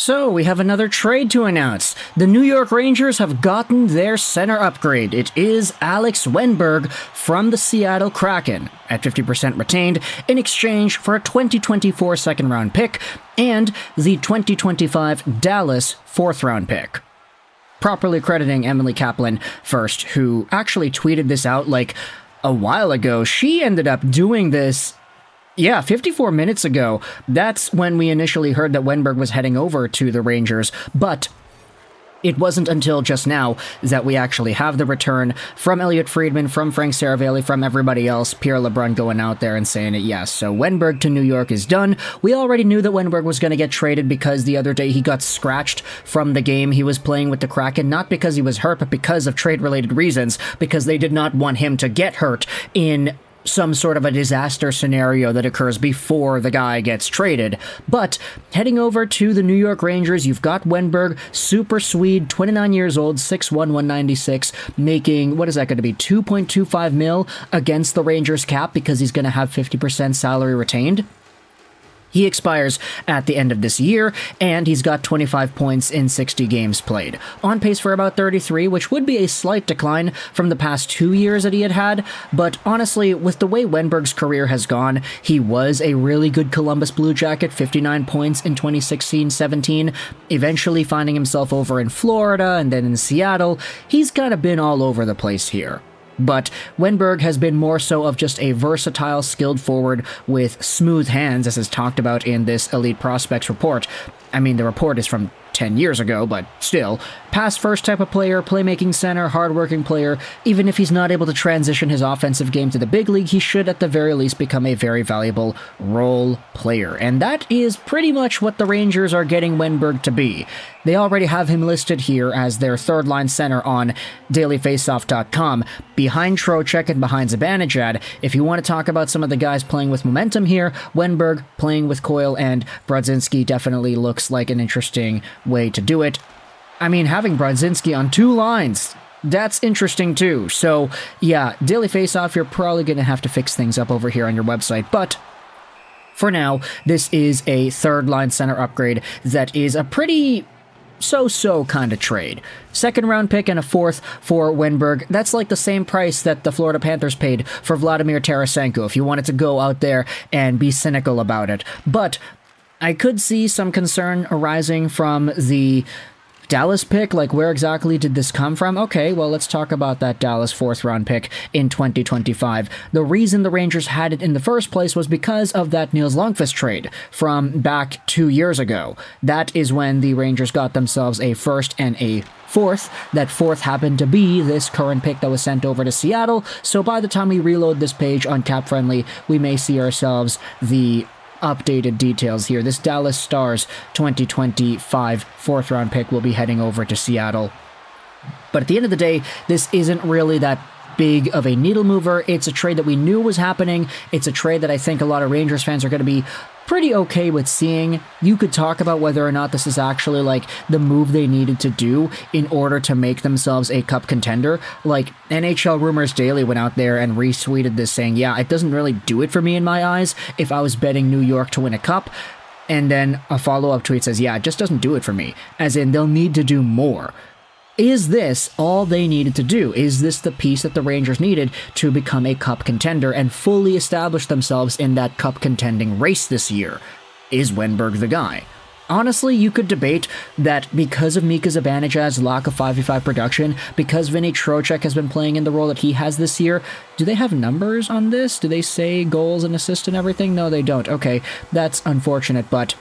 So, we have another trade to announce. The New York Rangers have gotten their center upgrade. It is Alex Wennberg from the Seattle Kraken at 50% retained in exchange for a 2024 second-round pick and the 2025 Dallas fourth-round pick. Properly crediting Emily Kaplan first, who actually tweeted this out like a while ago. She ended up doing this 54 minutes ago. That's when we initially heard that Wennberg was heading over to the Rangers, but it wasn't until just now that we actually have the return from Elliot Friedman, from Frank Saravalli, from everybody else, Pierre LeBrun going out there and saying it, yes. So Wennberg to New York is done. We already knew that Wennberg was going to get traded because the other day he got scratched from the game he was playing with the Kraken, not because he was hurt, but because of trade-related reasons, because they did not want him to get hurt in some sort of a disaster scenario that occurs before the guy gets traded. But heading over to the New York Rangers, you've got Wennberg, super Swede, 29 years old, 6'1", 196, making, what is that going to be, $2.25 million against the Rangers cap because he's going to have 50% salary retained. He expires at the end of this year, and he's got 25 points in 60 games played. On pace for about 33, which would be a slight decline from the past 2 years that he had, but honestly, with the way Wennberg's career has gone, he was a really good Columbus Blue Jacket, 59 points in 2016-17, eventually finding himself over in Florida and then in Seattle. He's kind of been all over the place here. But Wennberg has been more so of just a versatile, skilled forward with smooth hands, as is talked about in this Elite Prospects report. I mean, the report is from 10 years ago, but still. Pass-first type of player, playmaking center, hardworking player. Even if he's not able to transition his offensive game to the big league, he should at the very least become a very valuable role player. And that is pretty much what the Rangers are getting Wennberg to be. They already have him listed here as their third-line center on dailyfaceoff.com, behind Trocheck and behind Zibanejad. If you want to talk about some of the guys playing with momentum here, Wennberg playing with Coyle and Brodzinski definitely looks like an interesting way to do it. I mean, having Brodzinski on two lines, that's interesting too. So, yeah, Daily Faceoff, you're probably going to have to fix things up over here on your website, but for now, this is a third-line center upgrade that is a pretty so-so kind of trade. Second round pick and a fourth for Wennberg. That's like the same price that the Florida Panthers paid for Vladimir Tarasenko, if you wanted to go out there and be cynical about it. But I could see some concern arising from the Dallas pick, like where exactly did this come from? Okay, well, let's talk about that Dallas fourth round pick in 2025. The reason the Rangers had it in the first place was because of that Nils Lundqvist trade from back 2 years ago. That is when the Rangers got themselves a first and a fourth. That fourth happened to be this current pick that was sent over to Seattle, so by the time we reload this page on Cap Friendly, we may see ourselves the updated details here. This Dallas Stars 2025 fourth round pick will be heading over to Seattle. But at the end of the day, this isn't really that big of a needle mover. It's a trade that we knew was happening. It's a trade that I think a lot of Rangers fans are going to be pretty okay with seeing. You could talk about whether or not this is actually like the move they needed to do in order to make themselves a cup contender. Like NHL Rumors Daily went out there and retweeted this saying, yeah, it doesn't really do it for me in my eyes if I was betting New York to win a cup. And then a follow-up tweet says, yeah, it just doesn't do it for me. As in, they'll need to do more. Is this all they needed to do? Is this the piece that the Rangers needed to become a cup contender and fully establish themselves in that cup contending race this year? Is Wennberg the guy? Honestly, you could debate that because of Mika Zibanejad's lack of 5v5 production, because Vinny Trocheck has been playing in the role that he has this year, do they have numbers on this? Do they say goals and assists and everything? No, they don't. Okay, that's unfortunate, but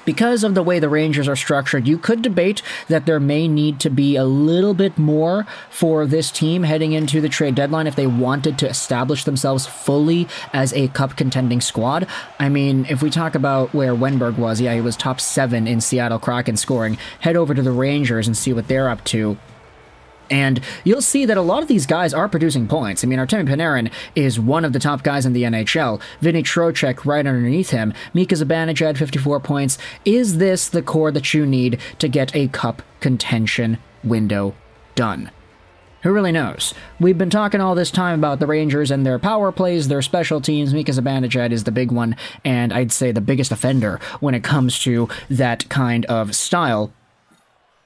because of the way the Rangers are structured, you could debate that there may need to be a little bit more for this team heading into the trade deadline if they wanted to establish themselves fully as a cup contending squad. I mean, if we talk about where Wennberg was, yeah, he was top 7 in Seattle Kraken scoring. Head over to the Rangers and see what they're up to. And you'll see that a lot of these guys are producing points. I mean, Artemi Panarin is one of the top guys in the NHL. Vinny Trocheck right underneath him. Mika Zibanejad, 54 points. Is this the core that you need to get a cup contention window done? Who really knows? We've been talking all this time about the Rangers and their power plays, their special teams. Mika Zibanejad is the big one, and I'd say the biggest offender when it comes to that kind of style.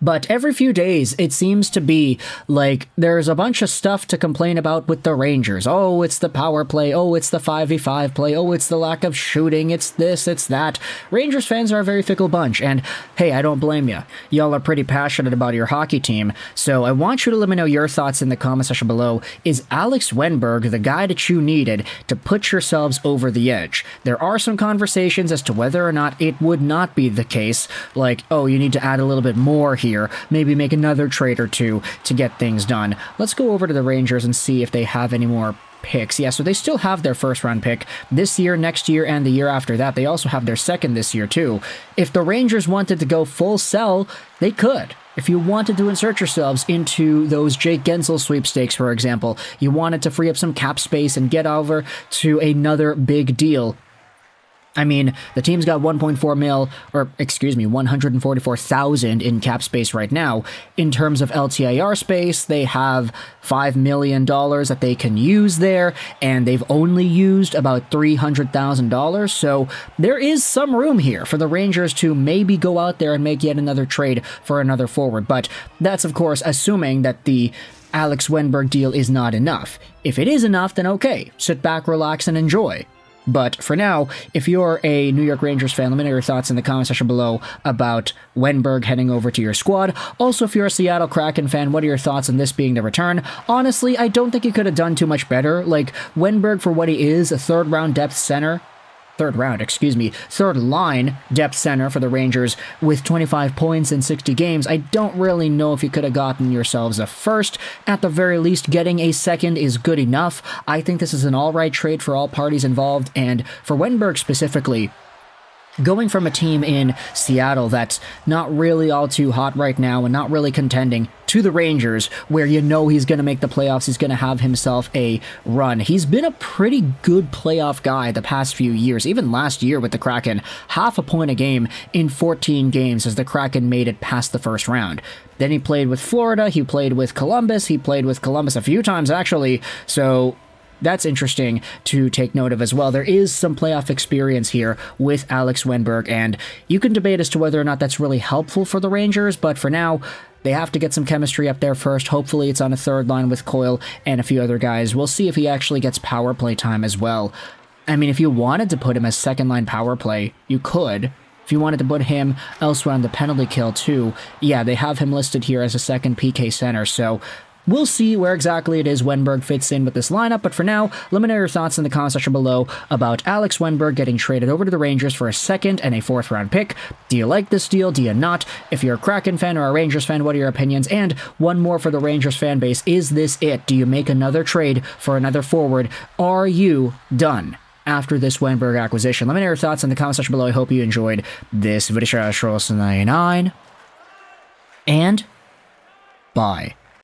But every few days, it seems to be like there's a bunch of stuff to complain about with the Rangers. Oh, it's the power play. Oh, it's the 5v5 play. Oh, it's the lack of shooting. It's this, it's that. Rangers fans are a very fickle bunch, and hey, I don't blame you. Y'all are pretty passionate about your hockey team, so I want you to let me know your thoughts in the comment section below. Is Alex Wennberg the guy that you needed to put yourselves over the edge? There are some conversations as to whether or not it would not be the case, like, oh, you need to add a little bit more here. Maybe make another trade or two to get things done. Let's go over to the Rangers and see if they have any more picks. Yeah, so they still have their first round pick this year, next year, and the year after that. They also have their second this year too. If the Rangers wanted to go full sell, they could. If you wanted to insert yourselves into those Jake Gensel sweepstakes, for example, you wanted to free up some cap space and get over to another big deal. I mean, the team's got 144,000 in cap space right now. In terms of LTIR space, they have $5 million that they can use there, and they've only used about $300,000, so there is some room here for the Rangers to maybe go out there and make yet another trade for another forward, but that's, of course, assuming that the Alex Wennberg deal is not enough. If it is enough, then okay, sit back, relax, and enjoy. But for now, if you're a New York Rangers fan, let me know your thoughts in the comment section below about Wennberg heading over to your squad. Also, if you're a Seattle Kraken fan, what are your thoughts on this being the return? Honestly, I don't think he could have done too much better. Like, Wennberg, for what he is, a third line depth center for the Rangers with 25 points in 60 games. I don't really know if you could have gotten yourselves a first. At the very least, getting a second is good enough. I think this is an alright trade for all parties involved, and for Wennberg specifically, going from a team in Seattle that's not really all too hot right now and not really contending to the Rangers, where you know he's going to make the playoffs, he's going to have himself a run. He's been a pretty good playoff guy the past few years, even last year with the Kraken, half a point a game in 14 games as the Kraken made it past the first round. Then he played with Florida, he played with Columbus a few times actually, so that's interesting to take note of as well. There is some playoff experience here with Alex Wennberg, and you can debate as to whether or not that's really helpful for the Rangers, but for now, they have to get some chemistry up there first. Hopefully it's on a third line with Coyle and a few other guys. We'll see if he actually gets power play time as well. I mean, if you wanted to put him as second line power play, you could. If you wanted to put him elsewhere on the penalty kill too, yeah, they have him listed here as a second PK center, so we'll see where exactly it is Wennberg fits in with this lineup, but for now, let me know your thoughts in the comment section below about Alex Wennberg getting traded over to the Rangers for a second and a fourth round pick. Do you like this deal? Do you not? If you're a Kraken fan or a Rangers fan, what are your opinions? And one more for the Rangers fan base, is this it? Do you make another trade for another forward? Are you done after this Wennberg acquisition? Let me know your thoughts in the comment section below. I hope you enjoyed this video. 99 and bye.